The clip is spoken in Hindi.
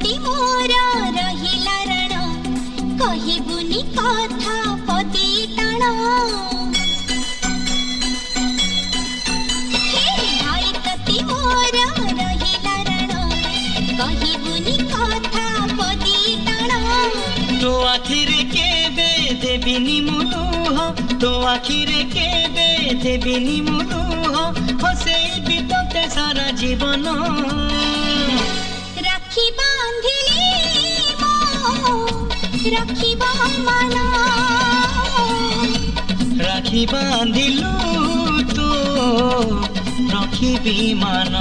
प्रति मोर रहिला रण कहिबुनी कथा पदी टाण भाई प्रति मोर रहिला रण कहिबुनी कथा पदी टाण तो आखिरे केबे देबिनी मुलुह तो आखिरे केबे देबिनी मुलुह हसेई बितते सारा जीवन राखी बांधिली मो राखिबा मन राखी बांधिलु तो रखिबी मान।